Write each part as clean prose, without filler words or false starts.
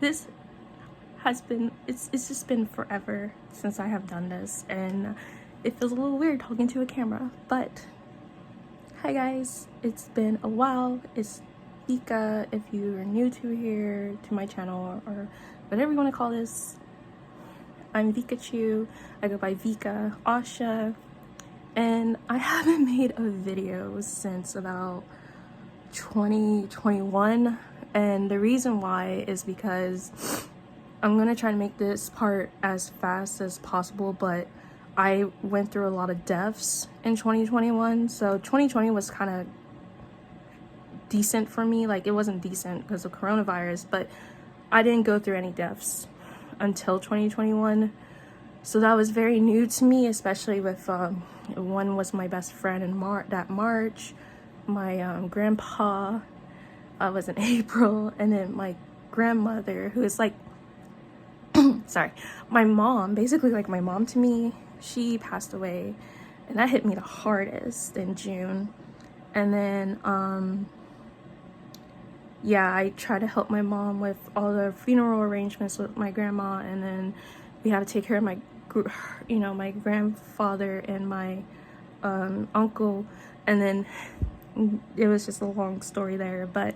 this has been, it's just been forever since I have done this, and it feels a little weird talking to a camera. But hi guys, it's been a while. It's Vika, if you're new to my channel, or whatever you want to call this. I'm Vikachu. I go by Vika Asha, and I haven't made a video since about 2021, and the reason why is because I'm gonna try to make this part as fast as possible, but I went through a lot of deaths in 2021, so 2020 was kind of decent for me. Like, it wasn't decent because of coronavirus, but I didn't go through any deaths until 2021, so that was very new to me, especially with one was my best friend in March, my grandpa was in April, and then my grandmother, who is like sorry, my mom, basically like my mom to me, she passed away, and that hit me the hardest in June. And then yeah, I tried to help my mom with all the funeral arrangements with my grandma, and then we had to take care of my grandfather and my uncle, and then it was just a long story there, but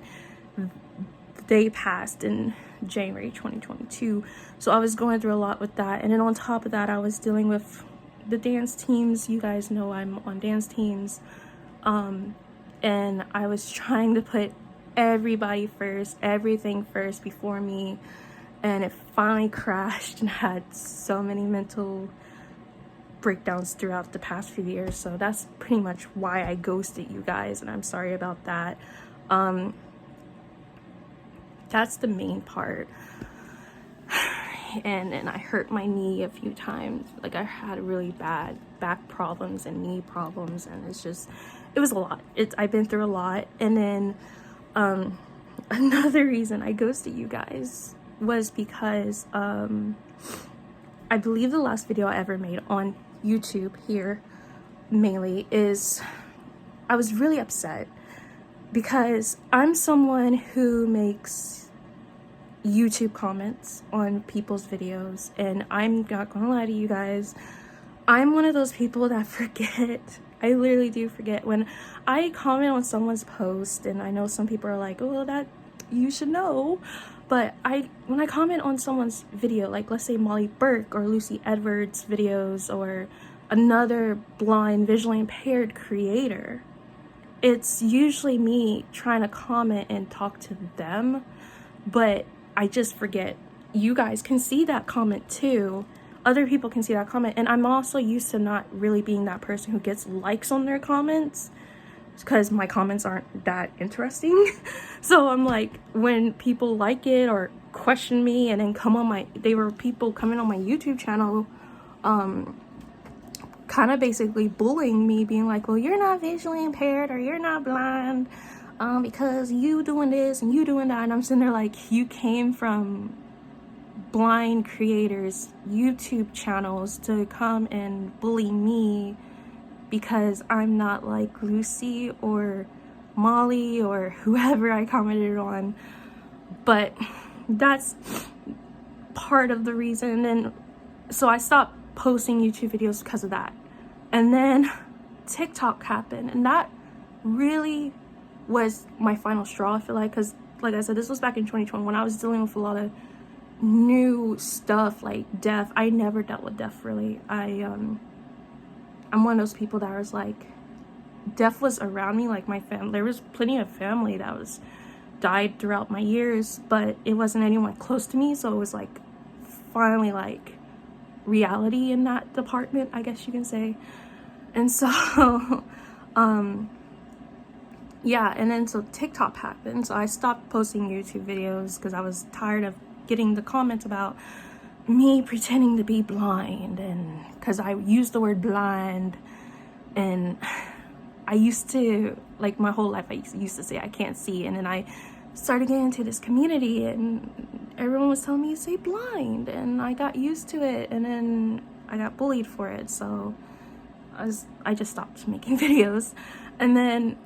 they passed in January 2022, so I was going through a lot with that. And then on top of that, I was dealing with the dance teams. You guys know I'm on dance teams, and I was trying to put everybody first, everything first before me, and it finally crashed, and I had so many mental breakdowns throughout the past few years. So that's pretty much why I ghosted you guys, and I'm sorry about that. That's the main part. And I hurt my knee a few times. Like, I had really bad back problems and knee problems, and it was a lot. I've been through a lot. And then another reason I ghosted you guys was because I believe the last video I ever made on YouTube here mainly is I was really upset because I'm someone who makes YouTube comments on people's videos, and I'm not gonna lie to you guys, I'm one of those people that forget. I literally do forget when I comment on someone's post, and I know some people are like, oh, that you should know, but when I comment on someone's video, like let's say Molly Burke or Lucy Edwards videos, or another blind, visually impaired creator, it's usually me trying to comment and talk to them, but I just forget. You guys can see that comment too. Other people can see that comment, and I'm also used to not really being that person who gets likes on their comments because my comments aren't that interesting. So I'm like, when people like it or question me, and then they were people coming on my YouTube channel kind of basically bullying me, being like, well, you're not visually impaired, or you're not blind because you doing this and you doing that. And I'm sitting there like, you came from blind creators YouTube channels to come and bully me because I'm not like Lucy or Molly or whoever I commented on. But that's part of the reason. And so I stopped posting YouTube videos because of that. And then TikTok happened, and that really was my final straw, I feel like, because like I said, this was back in 2020 when I was dealing with a lot of new stuff like death. I never dealt with death really. I'm one of those people that was like, death was around me, like my family. There was plenty of family that died throughout my years, but it wasn't anyone close to me, so it was like finally like reality in that department, I guess you can say. And so yeah, and then so TikTok happened, so I stopped posting YouTube videos because I was tired of getting the comments about me pretending to be blind, and because I used the word blind, and I used to, like my whole life I used to say I can't see, and then I started getting into this community and everyone was telling me to say blind, and I got used to it, and then I got bullied for it, so I just stopped making videos. And then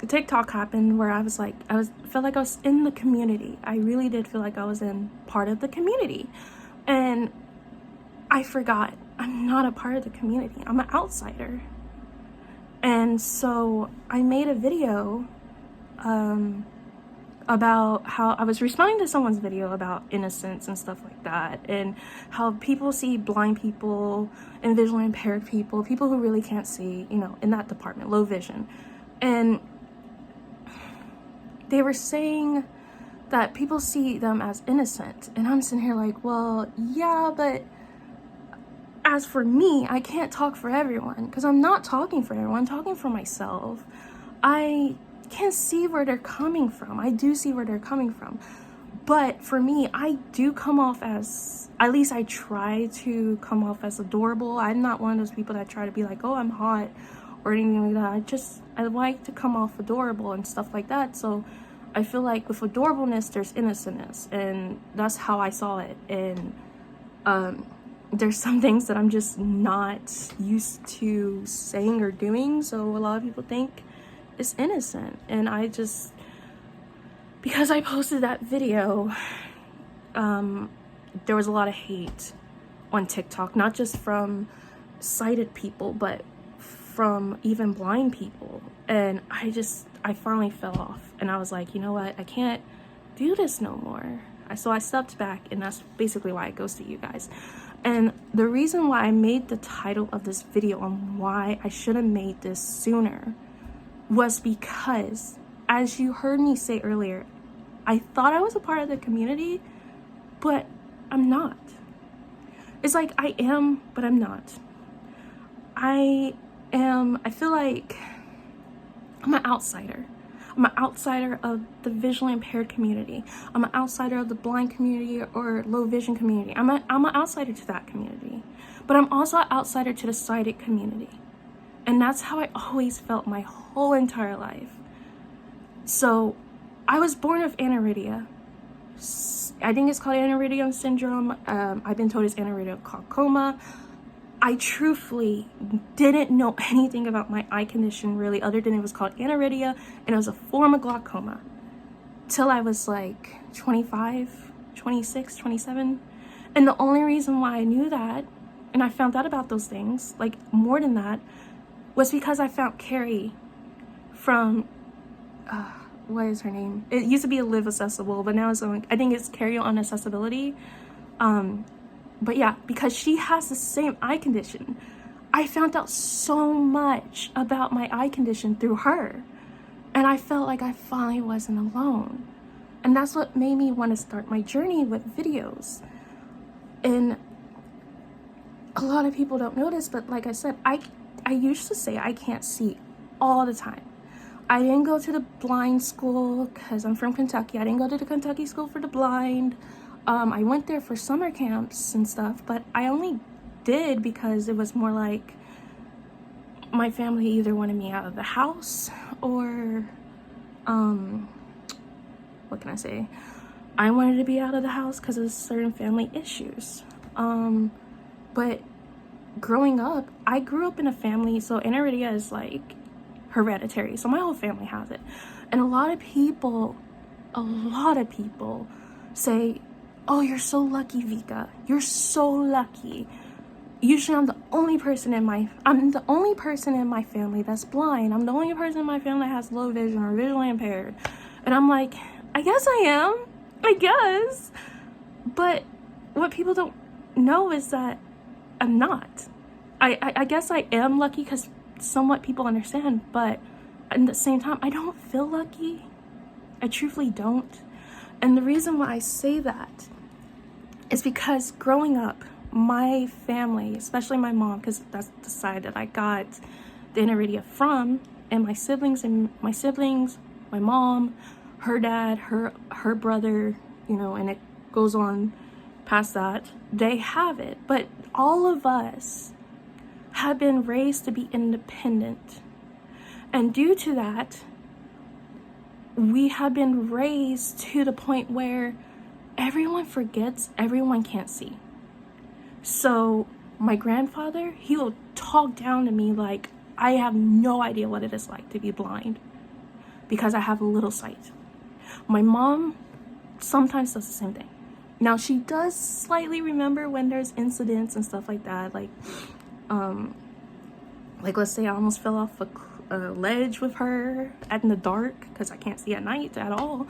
TikTok happened where I was like, felt like I was in the community. I really did feel like I was in part of the community. And I forgot I'm not a part of the community. I'm an outsider. And so I made a video about how I was responding to someone's video about innocence and stuff like that, and how people see blind people and visually impaired people, people who really can't see, you know, in that department, low vision. And they were saying that people see them as innocent. And I'm sitting here like, well, yeah, but as for me, I can't talk for everyone, because I'm not talking for everyone, I'm talking for myself. I can see where they're coming from. I do see where they're coming from. But for me, I do come off as, at least I try to come off as adorable. I'm not one of those people that try to be like, oh, I'm hot or anything like that. I like to come off adorable and stuff like that. So I feel like with adorableness, there's innocentness, and that's how I saw it. And there's some things that I'm just not used to saying or doing, so a lot of people think it's innocent. And I just, because I posted that video, there was a lot of hate on TikTok, not just from sighted people, but from even blind people. And I finally fell off, and I was like, you know what, I can't do this no more. So I stepped back, and that's basically why it goes to you guys. And the reason why I made the title of this video on why I should have made this sooner was because, as you heard me say earlier, I thought I was a part of the community, but I'm not. It's like I am, but I'm not. I feel like I'm an outsider. I'm an outsider of the visually impaired community. I'm an outsider of the blind community or low vision community. I'm an outsider to that community. But I'm also an outsider to the sighted community. And that's how I always felt my whole entire life. So I was born with Aniridia. I think it's called Anirdia Syndrome. I've been told it's Anirdia Gluacoma. I truthfully didn't know anything about my eye condition really, other than it was called Aniridia, and it was a form of glaucoma, till I was like 25, 26, 27. And the only reason why I knew that, and I found out about those things, like more than that, was because I found Carrie from, what is her name? It used to be a Live Accessible, but now it's like, I think it's Carrie on Accessibility. But yeah, because she has the same eye condition. I found out so much about my eye condition through her. And I felt like I finally wasn't alone. And that's what made me want to start my journey with videos. And a lot of people don't notice, but like I said, I used to say I can't see all the time. I didn't go to the blind school because I'm from Kentucky. I didn't go to the Kentucky School for the Blind. I went there for summer camps and stuff, but I only did because it was more like my family either wanted me out of the house or, what can I say? I wanted to be out of the house because of certain family issues. But growing up, I grew up in a family, so Aniridia is like hereditary, so my whole family has it. And a lot of people say, oh, you're so lucky, Vika. You're so lucky. Usually I'm the only person in my family that's blind. I'm the only person in my family that has low vision or visually impaired. And I'm like, I guess I am. I guess. But what people don't know is that I'm not. I guess I am lucky because somewhat people understand, but at the same time, I don't feel lucky. I truthfully don't. And the reason why I say that is because growing up, my family, especially my mom, because that's the side that I got the Aniridia from, and my siblings, my mom, her dad, her brother, you know, and it goes on past that, they have it. But all of us have been raised to be independent. And due to that, we have been raised to the point where everyone forgets everyone can't see. So my grandfather, he will talk down to me like I have no idea what it is like to be blind. because I have little sight. My mom sometimes does the same thing. Now, she does slightly remember when there's incidents and stuff like that. Like let's say I almost fell off a ledge with her in the dark because I can't see at night at all.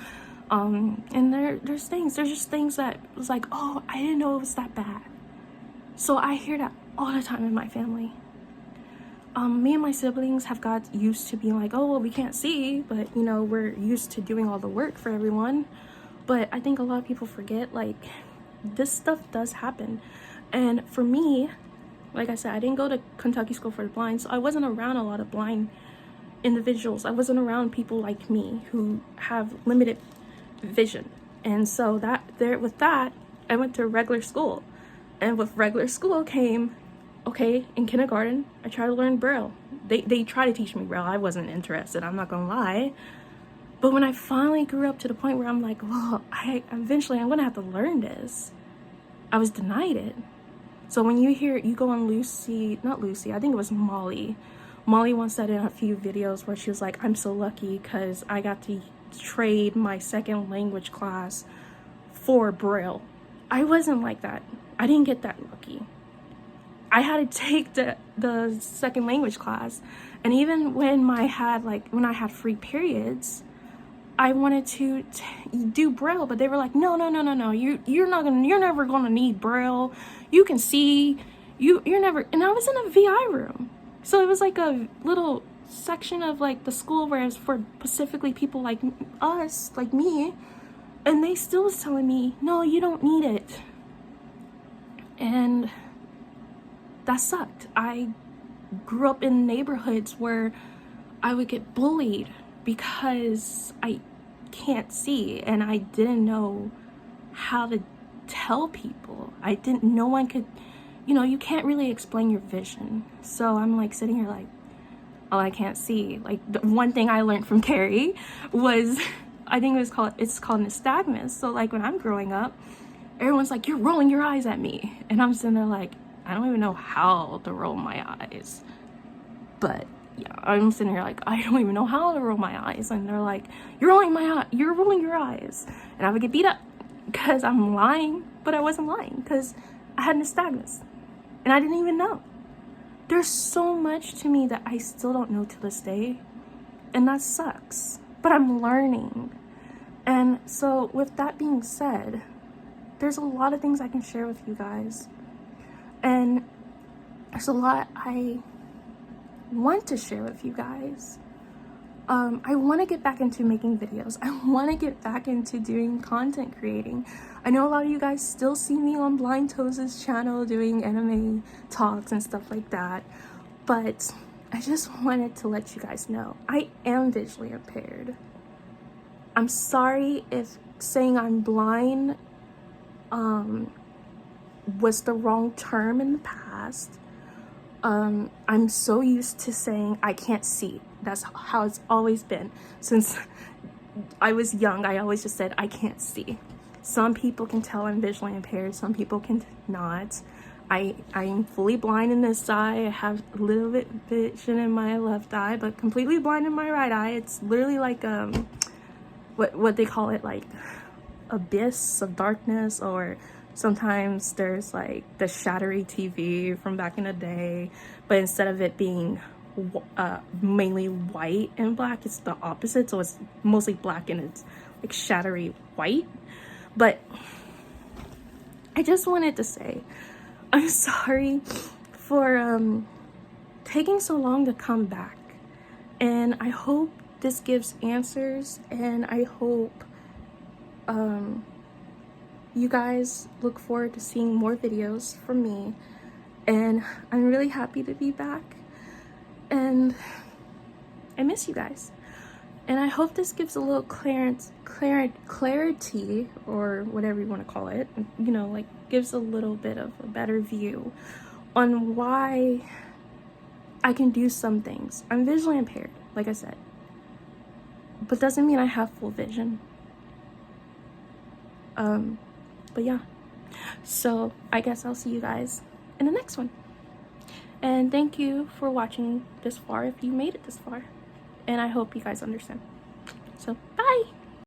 And there's just things that was like, oh, I didn't know it was that bad. So I hear that all the time in my family. Me and my siblings have got used to being like, oh, well, we can't see, but you know, we're used to doing all the work for everyone. But I think a lot of people forget, like, this stuff does happen. And for me, like I said, I didn't go to Kentucky School for the Blind, so I wasn't around a lot of blind individuals. I wasn't around people like me who have limited vision. And so with that, I went to regular school. And with regular school came, okay, in kindergarten, I tried to learn Braille. They tried to teach me Braille. I wasn't interested, I'm not gonna lie. But when I finally grew up to the point where I'm like, well, eventually I'm gonna have to learn this, I was denied it. So when you go on not Lucy, I think it was Molly. Molly once said in a few videos where she was like, I'm so lucky because I got to trade my second language class for Braille. I wasn't like that. I didn't get that lucky. I had to take the second language class. And even when I had free periods, I wanted to do Braille, but they were like, no, you're never gonna need Braille. You can see, you're never, and I was in a VI room. So it was like a little section of like the school where it was for specifically people like us, like me, and they still was telling me, no, you don't need it. And that sucked. I grew up in neighborhoods where I would get bullied because I can't see, and I didn't know how to tell people. No one could, you can't really explain your vision. So I'm like sitting here like, oh, I can't see. Like, the one thing I learned from Carrie was, I think it's called nystagmus. So like when I'm growing up, everyone's like, you're rolling your eyes at me, and I'm sitting there like, I don't even know how to roll my eyes. But yeah, I'm sitting here like, I don't even know how to roll my eyes. And they're like, you're rolling your eyes. And I would get beat up because I'm lying, but I wasn't lying because I had nystagmus and I didn't even know. There's so much to me that I still don't know to this day, and that sucks, but I'm learning. And so with that being said, there's a lot of things I can share with you guys, and there's a lot I want to share with you guys. I want to get back into making videos. I want to get back into doing content creating. I know a lot of you guys still see me on Blind Toes' channel doing anime talks and stuff like that, but I just wanted to let you guys know I am visually impaired. I'm sorry if saying I'm blind was the wrong term in the past. I'm so used to saying I can't see. That's how it's always been. Since I was young, I always just said I can't see. Some people can tell I'm visually impaired, some people can not. I'm fully blind in this eye. I have a little bit vision in my left eye, but completely blind in my right eye. It's literally like what they call it, like abyss of darkness, or sometimes there's like the shattery TV from back in the day, but instead of it being mainly white and black, it's the opposite. So it's mostly black and it's like shattery white. But I just wanted to say I'm sorry for taking so long to come back, and I hope this gives answers, and I hope you guys look forward to seeing more videos from me. And I'm really happy to be back, and I miss you guys, and I hope this gives a little clarity, or whatever you want to call it, like gives a little bit of a better view on why I can do some things. I'm visually impaired, like I said, but doesn't mean I have full vision. But yeah, so I guess I'll see you guys in the next one. And thank you for watching this far, if you made it this far. And I hope you guys understand. So bye.